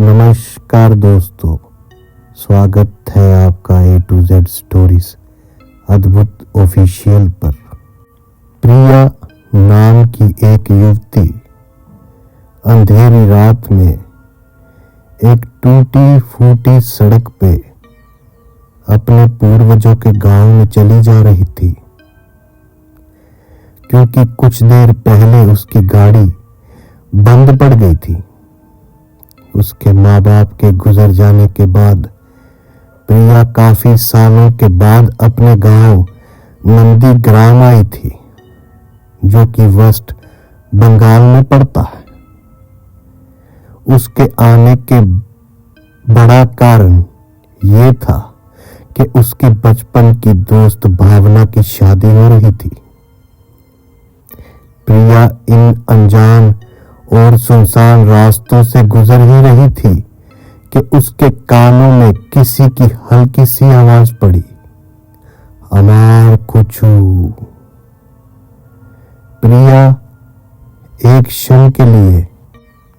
नमस्कार दोस्तों, स्वागत है आपका A to Z स्टोरीज अद्भुत ऑफिशियल पर। प्रिया नाम की एक युवती अंधेरी रात में एक टूटी फूटी सड़क पे अपने पूर्वजों के गांव में चली जा रही थी, क्योंकि कुछ देर पहले उसकी गाड़ी बंद पड़ गई थी। उसके माँ बाप के गुजर जाने के बाद प्रिया काफी सालों के बाद अपने गांव नंदीग्राम आई थी, जो कि वेस्ट बंगाल में पड़ता है। उसके आने के बड़ा कारण ये था कि उसके बचपन की दोस्त भावना की शादी हो रही थी। प्रिया इन अनजान और सुनसान रास्तों से गुजर ही रही थी कि उसके कानों में किसी की हल्की सी आवाज पड़ी, अमार कुछू। प्रिया एक क्षण के लिए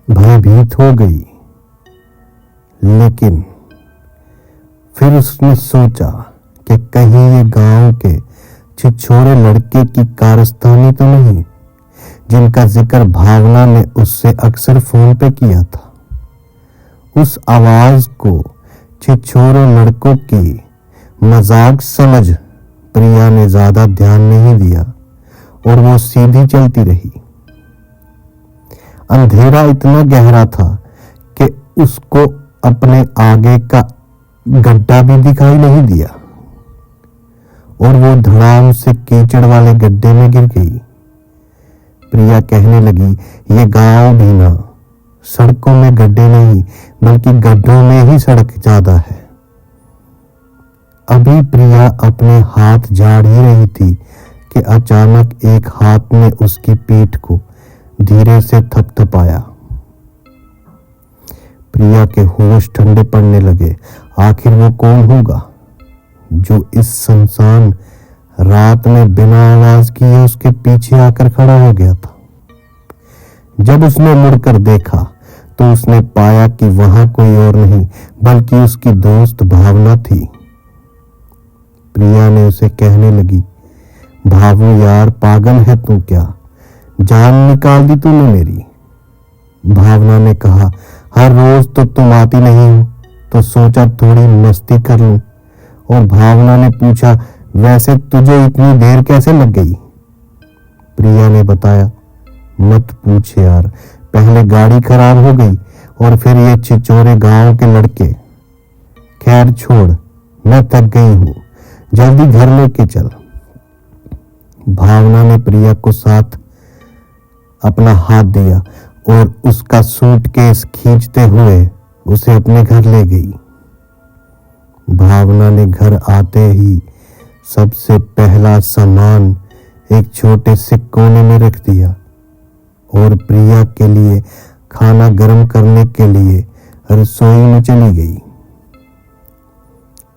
भयभीत हो गई, लेकिन फिर उसने सोचा कि कहीं ये गांव के छिछोरे लड़के की कारस्तानी तो नहीं, जिनका जिक्र भावना ने उससे अक्सर फोन पे किया था। उस आवाज को छिछोरे लड़कों की मजाक समझ प्रिया ने ज्यादा ध्यान नहीं दिया और वो सीधी चलती रही। अंधेरा इतना गहरा था कि उसको अपने आगे का गड्ढा भी दिखाई नहीं दिया और वो धड़ाम से कीचड़ वाले गड्ढे में गिर गई। प्रिया कहने लगी, ये गांव भी ना सड़कों में गड्ढे नहीं बल्कि गड्ढों में ही सड़क ज्यादा है। अभी प्रिया अपने हाथ झाड़ ही रही थी कि अचानक एक हाथ ने उसकी पीठ को धीरे से थपथपाया। प्रिया के होश ठंडे पड़ने लगे। आखिर वो कौन होगा जो इस सुनसान रात में बिना आवाज किए उसके पीछे आकर खड़ा हो गया था। जब उसने मुड़कर देखा तो उसने पाया कि वहां कोई और नहीं बल्कि उसकी दोस्त भावना थी। प्रिया ने उसे कहने लगी, भावू यार, पागल है तू क्या? जान निकाल दी तूने मेरी। भावना ने कहा, हर रोज तो तुम आती नहीं हो, तो सोचा थोड़ी मस्ती कर लूं। और भावना ने पूछा, वैसे तुझे इतनी देर कैसे लग गई? प्रिया ने बताया, मत पूछ यार, पहले गाड़ी खराब हो गई और फिर ये छिछोरे गांव के लड़के। खैर छोड़, मैं थक गई हूं, जल्दी घर लेके चल। भावना ने प्रिया को साथ अपना हाथ दिया और उसका सूटकेस खींचते हुए उसे अपने घर ले गई। भावना ने घर आते ही सबसे पहला सामान एक छोटे से कोने में रख दिया और प्रिया के लिए खाना गर्म करने के लिए रसोई में चली गई।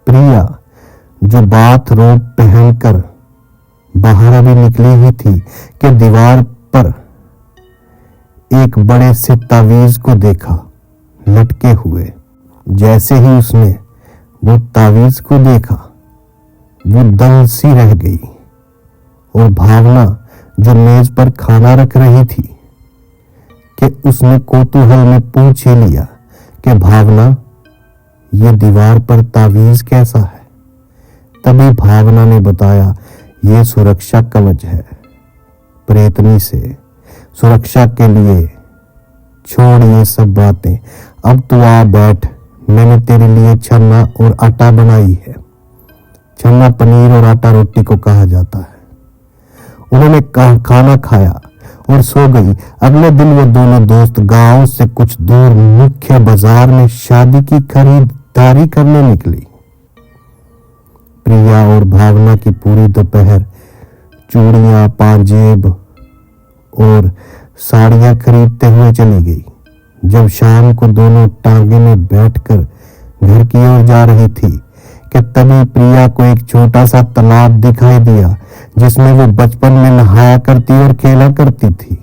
प्रिया, जो बाथरोब पहनकर बाहर अभी निकली हुई थी, कि दीवार पर एक बड़े से तावीज को देखा लटके हुए। जैसे ही उसने वो तावीज को देखा, वो दंग सी रह गई और भावना, जो मेज पर खाना रख रही थी, कि उसने कौतूहल में पूछ ही लिया कि भावना, ये दीवार पर तावीज कैसा है? तभी भावना ने बताया, ये सुरक्षा कवच है प्रेतनी से, सुरक्षा के लिए। छोड़ ये सब बातें, अब तू आ बैठ, मैंने तेरे लिए छन्ना और आटा बनाई है। छन्ना पनीर और आटा रोटी को कहा जाता है। उन्होंने खाना खाया और सो गई। अगले दिन वो दोनों दोस्त गांव से कुछ दूर मुख्य बाजार में शादी की खरीदारी करने निकली। प्रिया और भावना की पूरी दोपहर चूड़ियां, पाजेब और साड़ियां खरीदते हुए चली गई। जब शाम को दोनों टांगे में बैठकर घर की ओर जा रही थी कि तभी प्रिया को एक छोटा सा तालाब दिखाई दिया, जिसमें वो बचपन में नहाया करती और खेला करती थी।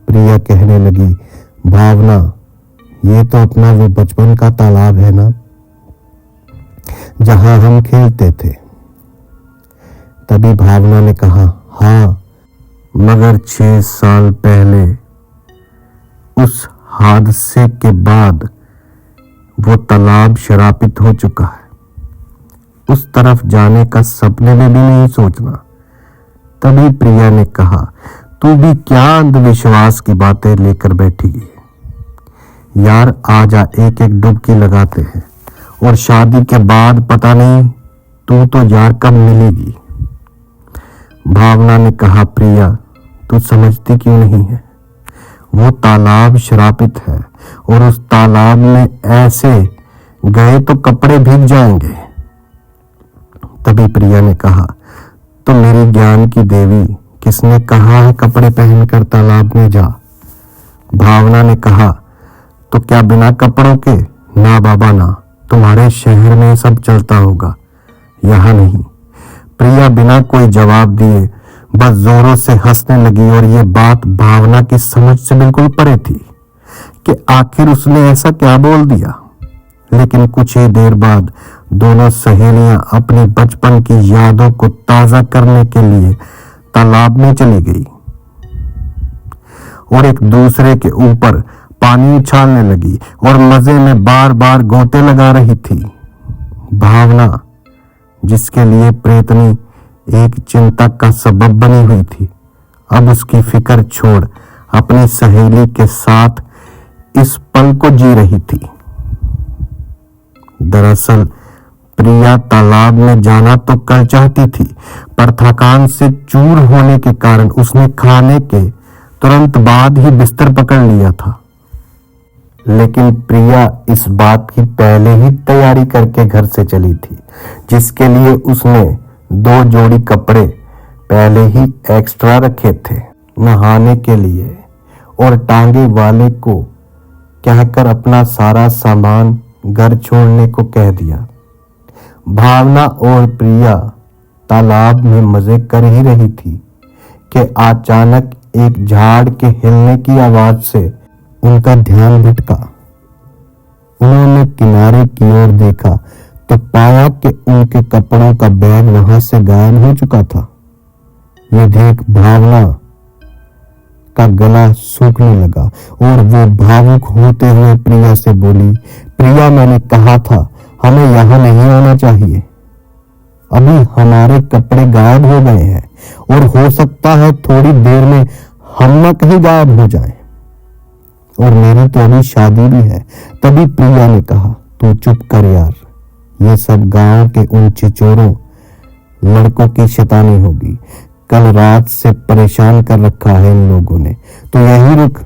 प्रिया कहने लगी, भावना, ये तो अपना वो बचपन का तालाब है ना, जहां हम खेलते थे। तभी भावना ने कहा, हाँ, मगर 6 साल पहले उस हादसे के बाद वो तालाब शराबित हो चुका है। उस तरफ जाने का सपने में भी नहीं सोचना। तभी प्रिया ने कहा, तू भी क्या अंधविश्वास की बातें लेकर बैठी है यार। आजा, एक एक डुबकी लगाते हैं, और शादी के बाद पता नहीं तू तो यार कब मिलेगी। भावना ने कहा, प्रिया तू समझती क्यों नहीं है? वो तालाब श्रापित है, और उस तालाब में ऐसे गए तो कपड़े भीग जाएंगे। तभी प्रिया ने कहा, तो मेरे ज्ञान की देवी, किसने कहा है कपड़े पहनकर तालाब में जा? भावना ने कहा, तो क्या बिना कपड़ों के? ना बाबा ना, तुम्हारे शहर में सब चलता होगा, यहाँ नहीं। प्रिया बिना कोई जवाब दिए बस जोरों से हंसने लगी, और ये बात भावना की समझ से बिल्कुल परे थी कि आखिर उसने ऐसा क्या बोल दिया। लेकिन कुछ ही देर बाद दोनों सहेलियां अपनी बचपन की यादों को ताजा करने के लिए तालाब में चली गई और एक दूसरे के ऊपर पानी उछालने लगी और मजे में बार बार गोते लगा रही थी। भावना, जिसके लिए प्रेतनी एक चिंता का सबब बनी हुई थी, अब उसकी फिक्र छोड़ अपनी सहेली के साथ इस पल को जी रही थी। दरअसल प्रिया तालाब में जाना तो कर चाहती थी, पर थकान से चूर होने के कारण उसने खाने के तुरंत बाद ही बिस्तर पकड़ लिया था। लेकिन प्रिया इस बात की पहले ही तैयारी करके घर से चली थी, जिसके लिए उसने 2 जोड़ी कपड़े पहले ही एक्स्ट्रा रखे थे नहाने के लिए, और टांगे वाले को कहकर अपना सारा सामान घर छोड़ने को कह दिया। भावना और प्रिया तालाब में मजे कर ही रही थी कि अचानक एक झाड़ के हिलने की आवाज से उनका ध्यान भटका। उन्होंने किनारे की ओर देखा तो पाया कि उनके कपड़ों का बैग वहां से गायब हो चुका था। यह देख भावना का गला सूखने लगा और वो भावुक होते हुए प्रिया से बोली, प्रिया मैंने कहा था हमें यहाँ नहीं आना चाहिए। अभी हमारे कपड़े गायब हो गए हैं और हो सकता है थोड़ी देर में हम न कहीं गायब हो जाएं। और मेरी तो अभी शादी भी है। तभी प्रिया ने कहा, तू चुप कर यार, ये सब गांव के उन चिचोरों लड़कों की शैतानी होगी। कल रात से परेशान कर रखा है इन लोगों ने। तो यही रुक,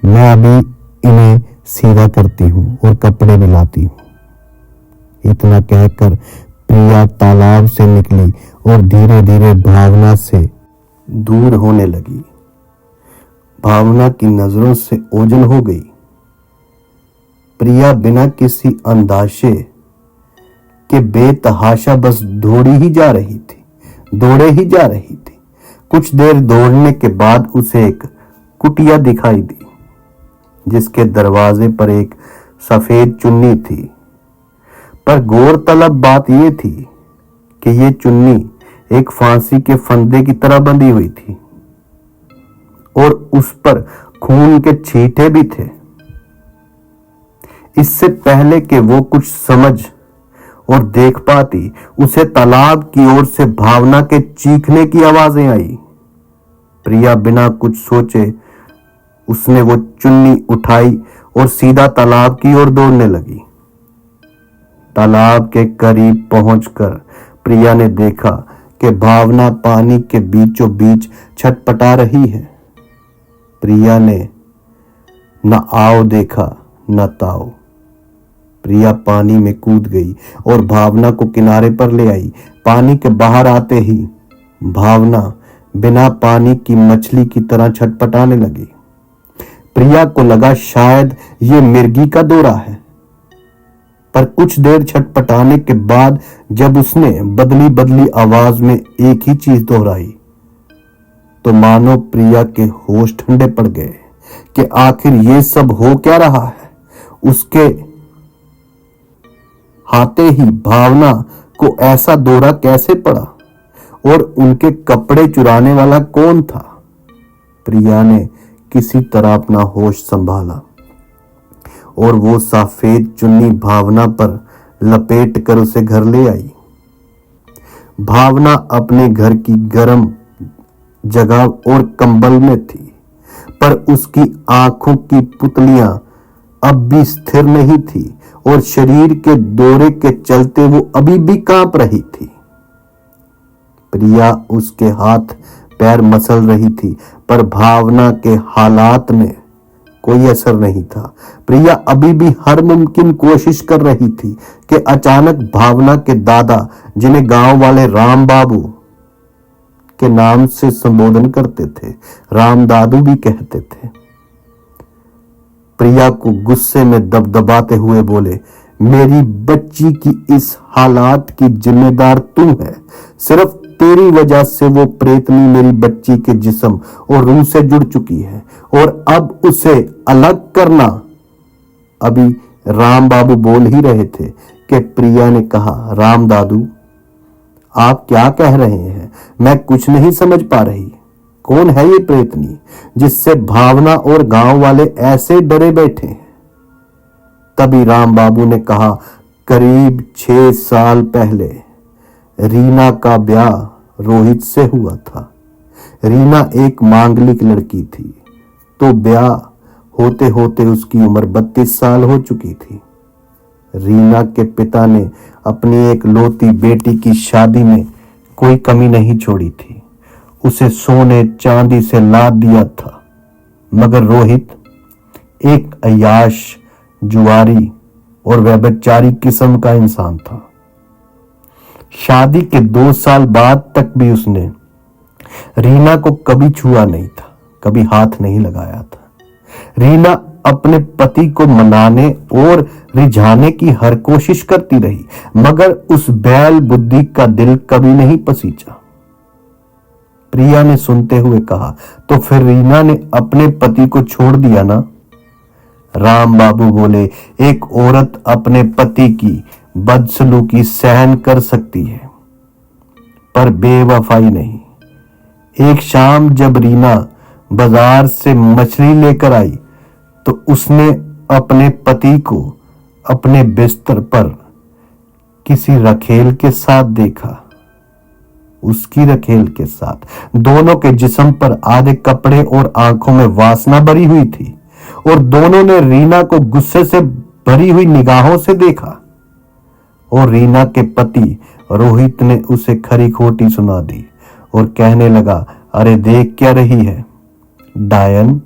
मैं अभी इन्हें सीधा करती हूँ और कपड़े भी लाती हूँ। इतना कहकर प्रिया तालाब से निकली और धीरे धीरे भावना से दूर होने लगी। भावना की नजरों से ओझल हो गई। प्रिया बिना किसी अंदाजे के बेतहाशा बस दौड़ी ही जा रही थी। कुछ देर दौड़ने के बाद उसे एक कुटिया दिखाई दी, जिसके दरवाजे पर एक सफेद चुन्नी थी। पर गौरतलब बात यह थी कि यह चुन्नी एक फांसी के फंदे की तरह बंधी हुई थी और उस पर खून के छींटे भी थे। इससे पहले कि वो कुछ समझ और देख पाती, उसे तालाब की ओर से भावना के चीखने की आवाजें आई। प्रिया बिना कुछ सोचे उसने वो चुन्नी उठाई और सीधा तालाब की ओर दौड़ने लगी। तालाब के करीब पहुंचकर प्रिया ने देखा कि भावना पानी के बीचों बीच छटपटा रही है। प्रिया ने न आओ देखा न ताओ। प्रिया पानी में कूद गई और भावना को किनारे पर ले आई। पानी के बाहर आते ही भावना बिना पानी की मछली की तरह छटपटाने लगी। प्रिया को लगा शायद ये मिर्गी का दौरा है, पर कुछ देर छटपटाने के बाद जब उसने बदली बदली आवाज में एक ही चीज दोहराई तो मानो प्रिया के होश ठंडे पड़ गए कि आखिर ये सब हो क्या रहा है। उसके हाथे ही भावना को ऐसा दौरा कैसे पड़ा और उनके कपड़े चुराने वाला कौन था? प्रिया ने किसी तरह अपना होश संभाला और वो सफेद चुन्नी भावना पर लपेट कर उसे घर ले आई। भावना अपने घर की गर्म जगह और कंबल में थी, पर उसकी आंखों की पुतलियां अब भी स्थिर नहीं थी और शरीर के दौरे के चलते वो अभी भी कांप रही थी। प्रिया उसके हाथ पैर मसल रही थी, पर भावना के हालात में कोई असर नहीं था। प्रिया अभी भी हर मुमकिन कोशिश कर रही थी कि अचानक भावना के दादा, जिन्हें गांव वाले राम बाबू के नाम से संबोधन करते थे, राम दादू भी कहते थे, प्रिया को गुस्से में दबदबाते हुए बोले, मेरी बच्ची की इस हालात की जिम्मेदार तू है। सिर्फ तेरी वजह से वो प्रेतनी मेरी बच्ची के जिस्म और रूह से जुड़ चुकी है और अब उसे अलग करना। अभी राम बाबू बोल ही रहे थे कि प्रिया ने कहा, राम दादू आप क्या कह रहे हैं? मैं कुछ नहीं समझ पा रही। कौन है ये प्रेतनी जिससे भावना और गांव वाले ऐसे डरे बैठे हैं? तभी राम बाबू ने कहा, करीब 6 साल पहले रीना का ब्याह रोहित से हुआ था। रीना एक मांगलिक लड़की थी, तो ब्याह होते होते उसकी उम्र 32 साल हो चुकी थी। रीना के पिता ने अपनी एक लौती बेटी की शादी में कोई कमी नहीं छोड़ी थी। उसे सोने चांदी से लाद दिया था, मगर रोहित एक अय्याश, जुआरी और व्यभिचारी किस्म का इंसान था। शादी के 2 साल बाद तक भी उसने रीना को कभी छुआ नहीं था, कभी हाथ नहीं लगाया था। रीना अपने पति को मनाने और रिझाने की हर कोशिश करती रही, मगर उस बैल बुद्धि का दिल कभी नहीं पसीजा। प्रिया ने सुनते हुए कहा, तो फिर रीना ने अपने पति को छोड़ दिया ना? राम बाबू बोले, एक औरत अपने पति की बदसलूकी सहन कर सकती है, पर बेवफाई नहीं। एक शाम जब रीना बाजार से मछली लेकर आई, तो उसने अपने पति को अपने बिस्तर पर किसी रखेल के साथ देखा। उसकी रखेल के साथ दोनों के जिस्म पर आधे कपड़े और आंखों में वासना भरी हुई थी, और दोनों ने रीना को गुस्से से भरी हुई निगाहों से देखा। और रीना के पति रोहित ने उसे खरी खोटी सुना दी और कहने लगा, अरे देख क्या रही है डायन,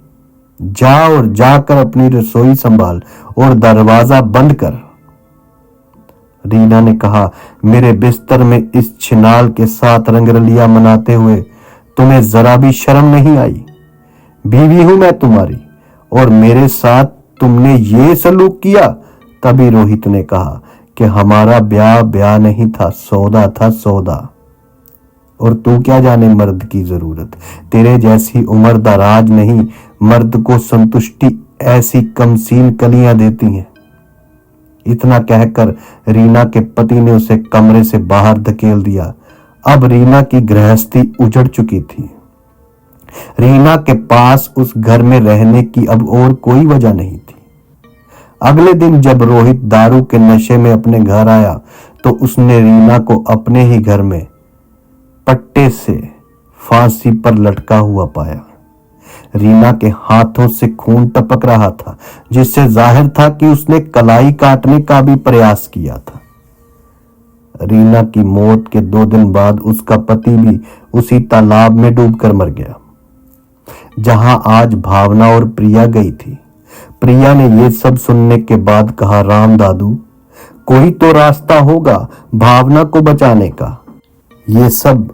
जा और जाकर अपनी रसोई संभाल और दरवाजा बंद कर। रीना ने कहा, मेरे बिस्तर में इस छिनाल के साथ रंगरलिया मनाते हुए तुम्हें जरा भी शर्म नहीं आई? बीवी हूं मैं तुम्हारी और मेरे साथ तुमने ये सलूक किया। तभी रोहित ने कहा कि हमारा ब्याह नहीं था, सौदा था, सौदा। और तू क्या जाने मर्द की जरूरत, तेरे जैसी उम्र दराज नहीं मर्द को संतुष्टि ऐसी कमसीन कलियां देती हैं। इतना कहकर रीना के पति ने उसे कमरे से बाहर धकेल दिया। अब रीना की गृहस्थी उजड़ चुकी थी। रीना के पास उस घर में रहने की अब और कोई वजह नहीं थी। अगले दिन जब रोहित दारू के नशे में अपने घर आया, तो उसने रीना को अपने ही घर में पट्टे से फांसी पर लटका हुआ पाया। रीना के हाथों से खून टपक रहा था, जिससे जाहिर था कि उसने कलाई काटने का भी प्रयास किया था। रीना की मौत के 2 दिन बाद उसका पति भी उसी तालाब में डूबकर मर गया, जहां आज भावना और प्रिया गई थी। प्रिया ने यह सब सुनने के बाद कहा, राम दादू, कोई तो रास्ता होगा भावना को बचाने का। ये सब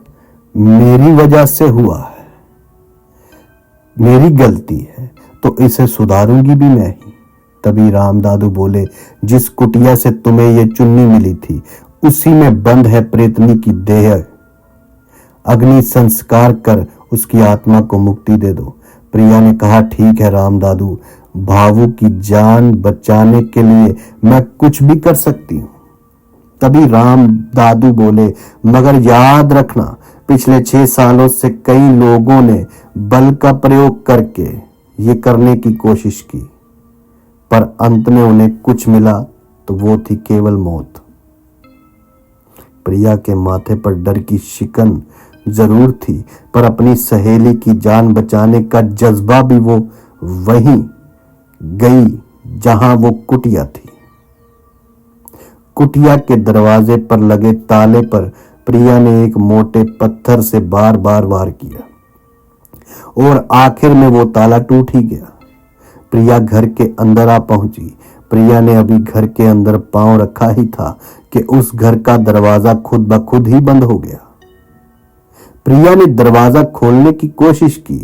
मेरी वजह से हुआ है, मेरी गलती है, तो इसे सुधारूंगी भी मैं ही। तभी राम दादू बोले, जिस कुटिया से तुम्हें ये चुन्नी मिली थी, उसी में बंद है प्रेतनी की देह। अग्नि संस्कार कर उसकी आत्मा को मुक्ति दे दो। प्रिया ने कहा, ठीक है राम दादू, भावु की जान बचाने के लिए मैं कुछ भी कर सकती हूँ। तभी राम दादू बोले, मगर याद रखना, पिछले 6 सालों से कई लोगों ने बल का प्रयोग करके ये करने की कोशिश की, पर अंत में उन्हें कुछ मिला तो वो थी केवल मौत। प्रिया के माथे पर डर की शिकन जरूर थी, पर अपनी सहेली की जान बचाने का जज्बा भी वो वहीं गई जहां वो कुटिया थी। कुटिया के दरवाजे पर लगे ताले पर प्रिया ने एक मोटे पत्थर से बार बार वार किया और आखिर में वो ताला टूट ही गया। प्रिया घर के अंदर आ पहुंची। प्रिया ने अभी घर के अंदर पांव रखा ही था कि उस घर का दरवाजा खुद ब खुद ही बंद हो गया। प्रिया ने दरवाजा खोलने की कोशिश की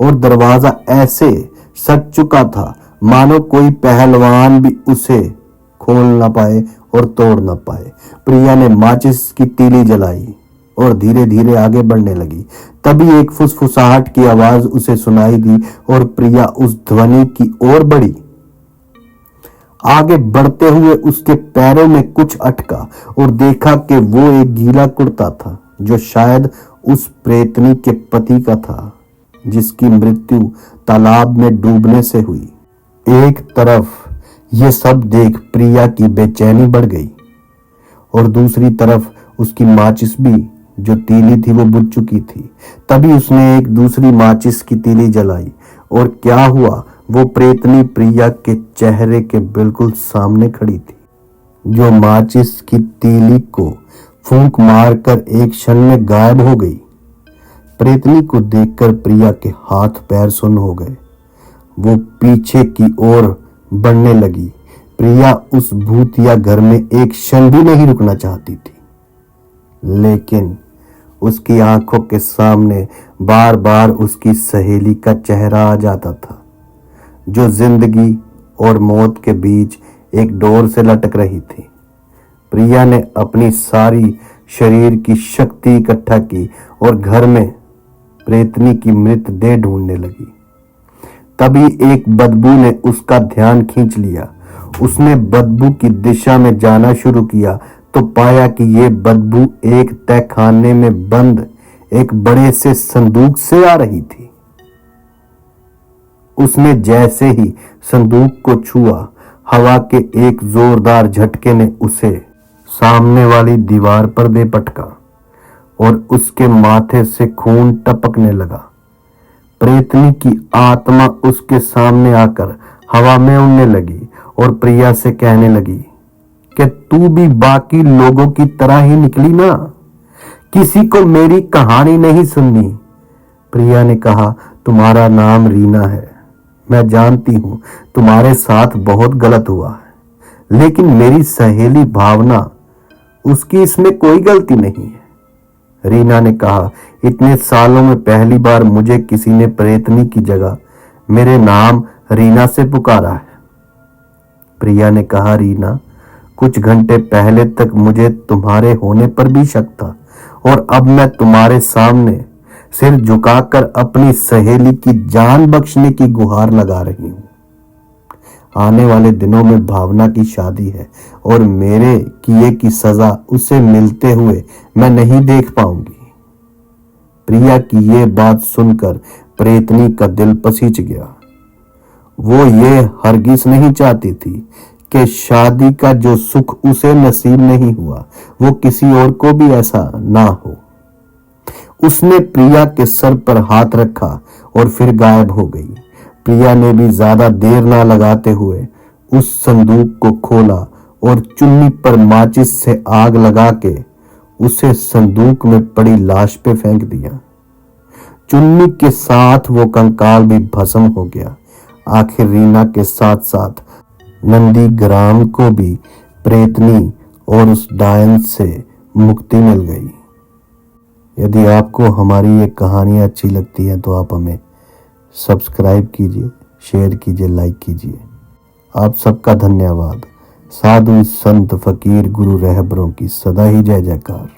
और दरवाजा ऐसे सट चुका था मानो कोई पहलवान भी उसे खोल ना पाए और तोड़ ना पाए। प्रिया ने माचिस की तीली जलाई और धीरे धीरे आगे बढ़ने लगी। तभी एक फुसफुसाहट की आवाज उसे सुनाई दी और प्रिया उस ध्वनि की ओर बढ़ी। आगे बढ़ते हुए उसके पैरों में कुछ अटका और देखा कि वो एक गीला कुर्ता था जो शायद उस प्रेतनी के पति का था, जिसकी मृत्यु तालाब में डूबने से हुई। एक तरफ ये सब देख प्रिया की बेचैनी बढ़ गई और दूसरी तरफ उसकी माचिस भी जो तीली थी वो बुझ चुकी थी। तभी उसने एक दूसरी माचिस की तीली जलाई और क्या हुआ, वो प्रेतनी प्रिया के चेहरे के बिल्कुल सामने खड़ी थी, जो माचिस की तीली को फूंक मारकर एक क्षण में गायब हो गई। प्रेतनी को देखकर प्रिया के हाथ पैर सुन्न हो गए। वो पीछे की ओर बढ़ने लगी। प्रिया उस भूतिया घर में एक क्षण भी नहीं रुकना चाहती थी, लेकिन उसकी आंखों के सामने बार बार उसकी सहेली का चेहरा आ जाता था, जो जिंदगी और मौत के बीच एक डोर से लटक रही थी। प्रिया ने अपनी सारी शरीर की शक्ति इकट्ठा की और घर में प्रेतनी की मृतदेह ढूंढने लगी। तभी एक बदबू ने उसका ध्यान खींच लिया। उसने बदबू की दिशा में जाना शुरू किया तो पाया कि ये बदबू एक तहखाने में बंद एक बड़े से संदूक से आ रही थी। उसने जैसे ही संदूक को छुआ, हवा के एक जोरदार झटके ने उसे सामने वाली दीवार पर दे पटका और उसके माथे से खून टपकने लगा। प्रेतनी की आत्मा उसके सामने आकर हवा में उड़ने लगी और प्रिया से कहने लगी कि तू भी बाकी लोगों की तरह ही निकली ना, किसी को मेरी कहानी नहीं सुननी। प्रिया ने कहा, तुम्हारा नाम रीना है, मैं जानती हूं तुम्हारे साथ बहुत गलत हुआ है, लेकिन मेरी सहेली भावना, उसकी इसमें कोई गलती नहीं है। रीना ने कहा, इतने सालों में पहली बार मुझे किसी ने प्रेतनी की जगह मेरे नाम रीना से पुकारा है। प्रिया ने कहा, रीना, कुछ घंटे पहले तक मुझे तुम्हारे होने पर भी शक था और अब मैं तुम्हारे सामने सिर झुकाकर अपनी सहेली की जान बख्शने की गुहार लगा रही हूं। आने वाले दिनों में भावना की शादी है और मेरे किए की सजा उसे मिलते हुए मैं नहीं देख पाऊंगी। प्रिया की ये बात सुनकर प्रेतनी का दिल पसीज गया। वो ये हरगिज नहीं चाहती थी कि शादी का जो सुख उसे नसीब नहीं हुआ वो किसी और को भी ऐसा ना हो। उसने प्रिया के सर पर हाथ रखा और फिर गायब हो गई। प्रिया ने भी ज्यादा देर ना लगाते हुए उस संदूक को खोला और चुन्नी पर माचिस से आग लगा के उसे संदूक में पड़ी लाश पे फेंक दिया। चुन्नी के साथ वो कंकाल भी भस्म हो गया। आखिर रीना के साथ साथ नंदी ग्राम को भी प्रेतनी और उस डायन से मुक्ति मिल गई। यदि आपको हमारी ये कहानियाँ अच्छी लगती हैं तो आप हमें सब्सक्राइब कीजिए, शेयर कीजिए, लाइक कीजिए। आप सबका धन्यवाद। साधु संत फकीर गुरु रहबरों की सदा ही जय जयकार।